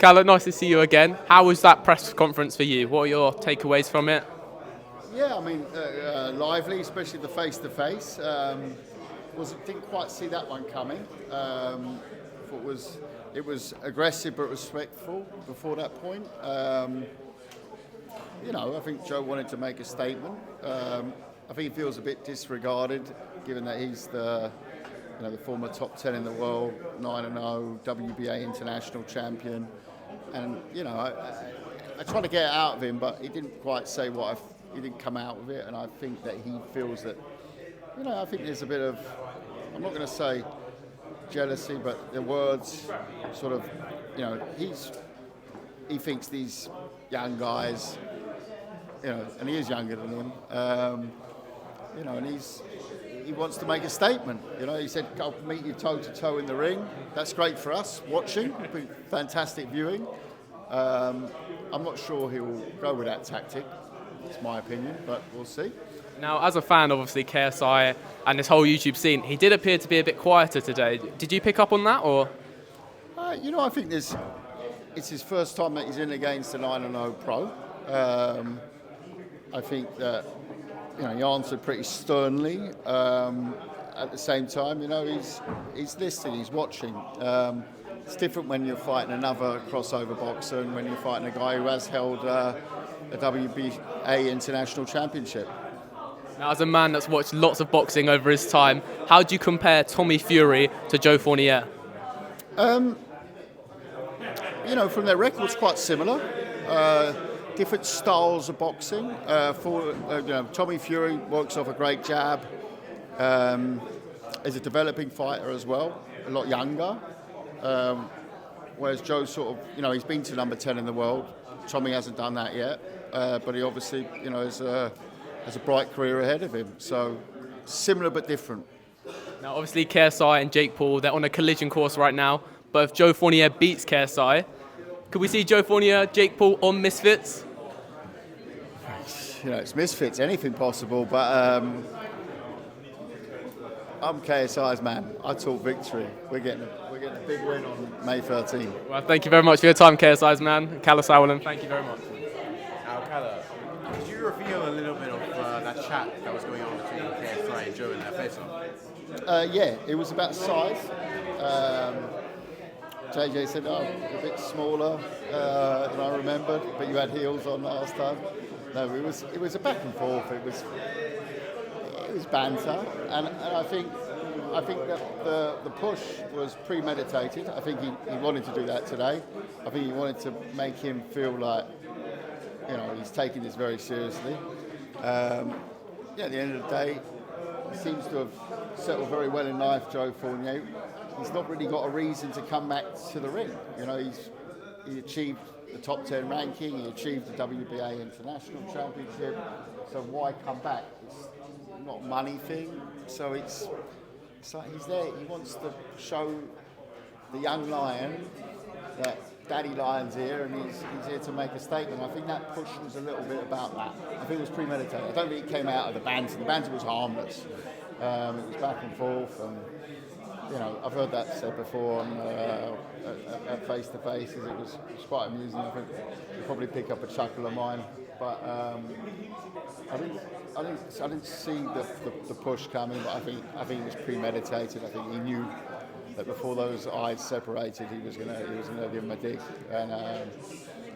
Kalle, nice to see you again. How was that press conference for you? What are your takeaways from it? Yeah, I mean, lively, especially the face-to-face. Didn't quite see that one coming. Thought it was aggressive but respectful before that point. I think Joe wanted to make a statement. I think he feels a bit disregarded, given that he's the former top 10 in the world, 9-0, WBA international champion. And, I tried to get it out of him, but he didn't quite say he didn't come out with it. And I think that he feels that, I think there's a bit of, I'm not going to say jealousy, but the words sort of, he thinks these young guys, and he is younger than him, and he wants to make a statement. He said, I'll meet you toe to toe in the ring. That's great for us watching. It'll be fantastic viewing. I'm not sure he'll go with that tactic. It's my opinion, but we'll see. Now, as a fan, obviously, KSI and this whole YouTube scene, he did appear to be a bit quieter today. Did you pick up on that, or? I think it's his first time that he's in against a 9-0 pro. I think that, he answered pretty sternly. At the same time, he's listening, he's watching. It's different when you're fighting another crossover boxer and when you're fighting a guy who has held a WBA international championship. Now, as a man that's watched lots of boxing over his time, how do you compare Tommy Fury to Joe Fournier? From their records, quite similar. Different styles of boxing. Tommy Fury works off a great jab. Is a developing fighter as well, a lot younger. Whereas Joe sort of, he's been to number 10 in the world. Tommy hasn't done that yet, but he obviously, has a bright career ahead of him. So similar but different. Now, obviously, KSI and Jake Paul, they're on a collision course right now. But if Joe Fournier beats KSI, could we see Joe Fournier, Jake Paul on Misfits? It's Misfits, anything possible, but I'm KSI's man. I talk victory. We're getting a big win on May 13. Well, thank you very much for your time, KSI's man. Kalle Sauerland, thank you very much. Now, Kalle, could you reveal a little bit of that chat that was going on between KSI and Joe in that face-off? Yeah, it was about size. JJ said, a bit smaller than I remembered, but you had heels on last time. No, it was a back and forth. It was banter, and I think that the push was premeditated. I think he wanted to do that today. I think he wanted to make him feel like he's taking this very seriously. At the end of the day, he seems to have settled very well in life, Joe Fournier. He's not really got a reason to come back to the ring. He achieved the top 10 ranking, he achieved the WBA International Championship, so why come back? It's not a money thing, so it's like he's there, he wants to show the young lion that Daddy Lion's here and he's here to make a statement. I think that push was a little bit about that. I think it was premeditated. I don't think it came out of the banter. The banter was harmless. It was back and forth, and I've heard that said before on at face to face. It was quite amusing. I think you'll probably pick up a chuckle of mine, but I didn't see the push coming. But I think it was premeditated. I think he knew that before those eyes separated, he was gonna give him a dig. And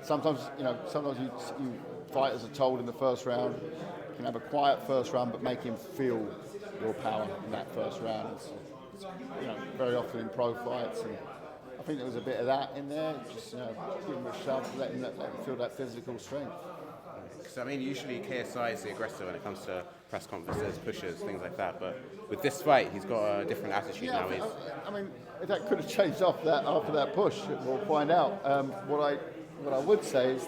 sometimes you fighters are told in the first round, you can have a quiet first round, but make him feel your power in that first round. It's very often in pro fights, and I think there was a bit of that in there. Just give him a shove, let him feel that physical strength. Because usually KSI is the aggressor when it comes to press conferences, pushes, things like that. But with this fight, he's got a different attitude now. If that could have changed after that push, we'll find out. What I would say is,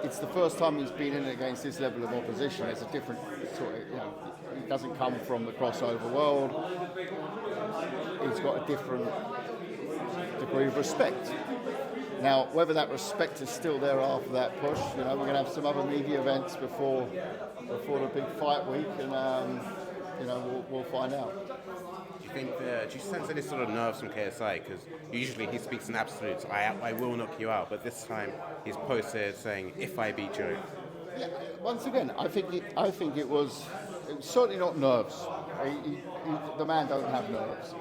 it's the first time he's been in against this level of opposition. It's a different sort of, he doesn't come from the crossover world. He's got a different degree of respect. Now, whether that respect is still there after that push, we're going to have some other media events before the big fight week, and we'll find out. Do you sense any sort of nerves from KSI? Because usually he speaks in absolutes. I will knock you out. But this time he's posted saying, if I beat Joe. Yeah, once again, I think it was certainly not nerves. The man don't have nerves.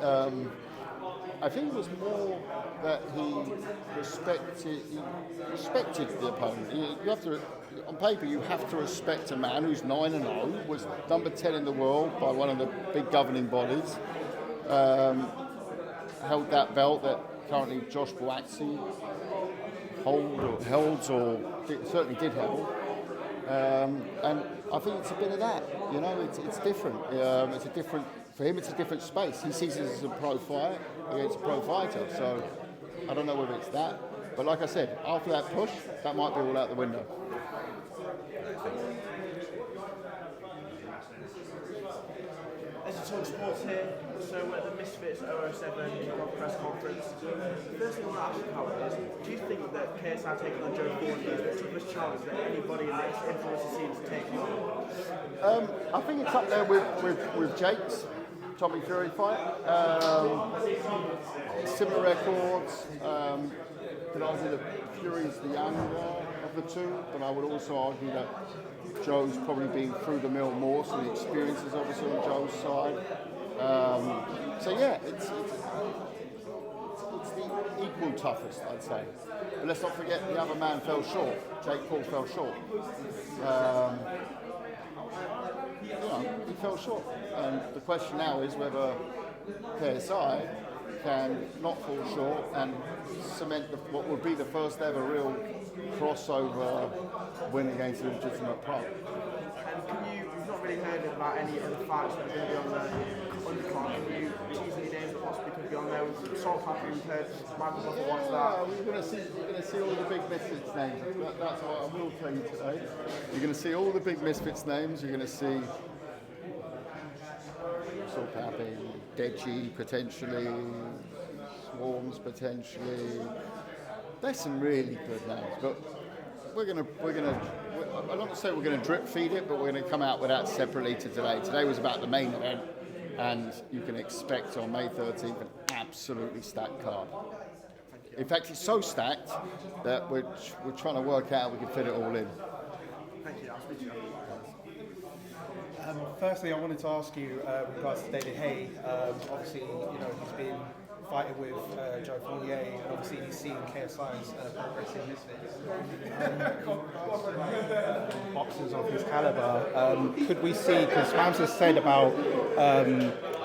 I think it was more that he respected the opponent. You have to, on paper, you have to respect a man who's 9-0, was number 10 in the world by one of the big governing bodies, held that belt that currently Josh Buatsi holds, or certainly did hold. And I think it's a bit of that. It's different. It's a different. For him, it's a different space. He sees it as a pro fight against a pro fighter. So I don't know whether it's that. But like I said, after that push, that might be all out the window. As you talk sports here, so at the Misfits 007 press conference, the first thing I want to ask you, Kalle, is do you think that KSI taking on Joe Fournier is the toughest challenge that anybody in this influencer scene is taking on? I think it's up there with Jake's Tommy Fury fight. Similar records. Could argue that Fury's the younger of the two, but I would also argue that Joe's probably been through the mill more, so the experience is obviously on Joe's side. So yeah, it's the equal toughest, I'd say. But let's not forget the other man fell short. Jake Paul fell short. He fell short. And the question now is whether KSI can not fall short and cement what would be the first ever real crossover win against a legitimate pro. And you've not really heard about any other fights that are going to be on the undercard. Can you tease any names that possibly could be on there? Sauerland, we've heard Michael Buffer wants that. You're going to see all the big Misfits names. That's what I will tell you today. You're going to see all the big Misfits names. You're going to see Deji potentially, Swarms potentially. There's some really good names, but I'm not going to say we're going to drip feed it, but we're going to come out with that separately to today. Today was about the main event, and you can expect on May 13th an absolutely stacked card. In fact, it's so stacked that we're trying to work out how we can fit it all in. Thank you. I'll speak to you. Firstly, I wanted to ask you with regards to David Haye. Obviously, he's been fighting with Joe Fournier, and obviously he's seen KSI's progress in Misfits. Boxers of his caliber. Could we see, because Mams has said about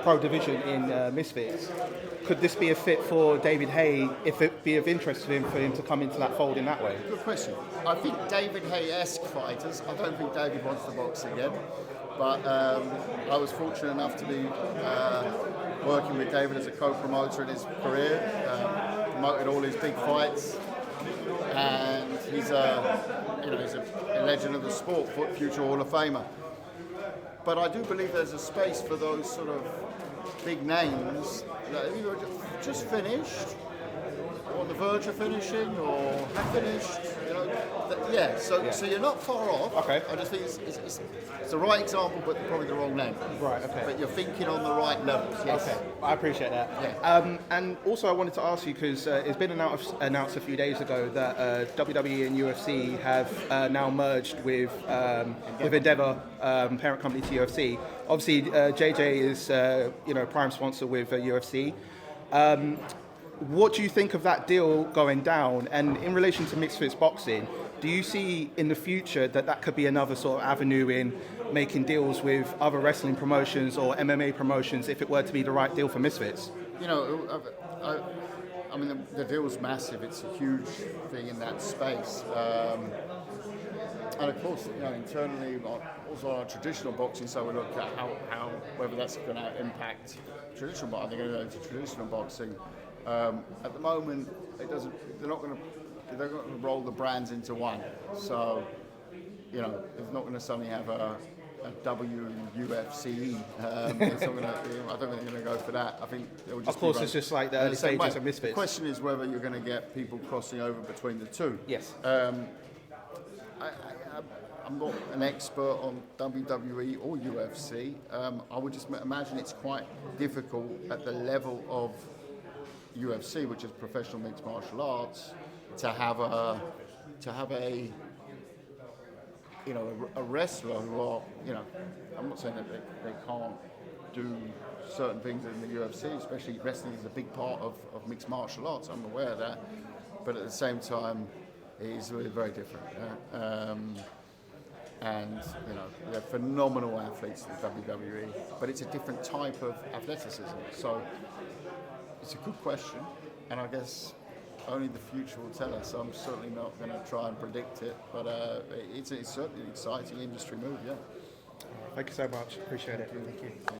pro division in Misfits, could this be a fit for David Haye if it be of interest to him for him to come into that fold in that way? Good question. I think David Haye-esque fighters, I don't think David wants to box again. But I was fortunate enough to be working with David as a co-promoter in his career, promoted all his big fights, and he's a legend of the sport, future Hall of Famer. But I do believe there's a space for those sort of big names that are either just finished, or on the verge of finishing, or have finished. So you're not far off. Okay. I just think it's the right example, but probably the wrong name. Right. Okay. But you're thinking on the right levels. Yes. Okay, I appreciate that. Yeah. And also, I wanted to ask you, because it's been announced a few days ago that WWE and UFC have now merged with Endeavor, parent company to UFC. Obviously, JJ is prime sponsor with UFC. What do you think of that deal going down? And in relation to Misfits boxing, do you see in the future that could be another sort of avenue in making deals with other wrestling promotions or MMA promotions if it were to be the right deal for Misfits? I mean, the deal's massive. It's a huge thing in that space. And of course, internally, also our traditional boxing, so we look at how whether that's going to impact traditional boxing. They're going to go into traditional boxing. At the moment, it doesn't. They're not going to roll the brands into one. So, it's not going to suddenly have a WUFC. I don't think they're going to go for that. I think it'll just. Of course, it's just like the early stages of Misfits. The question is whether you're going to get people crossing over between the two. Yes. I'm not an expert on WWE or UFC. I would just imagine it's quite difficult at the level of UFC, which is professional mixed martial arts, to have a a wrestler who are, I'm not saying that they can't do certain things in the UFC, especially wrestling is a big part of mixed martial arts. I'm aware of that, but at the same time, it is really very different. And they're phenomenal athletes in WWE, but it's a different type of athleticism. So it's a good question, and I guess only the future will tell us. I'm certainly not going to try and predict it, but it's certainly an exciting industry move, yeah. Thank you so much. Appreciate it. Thank you.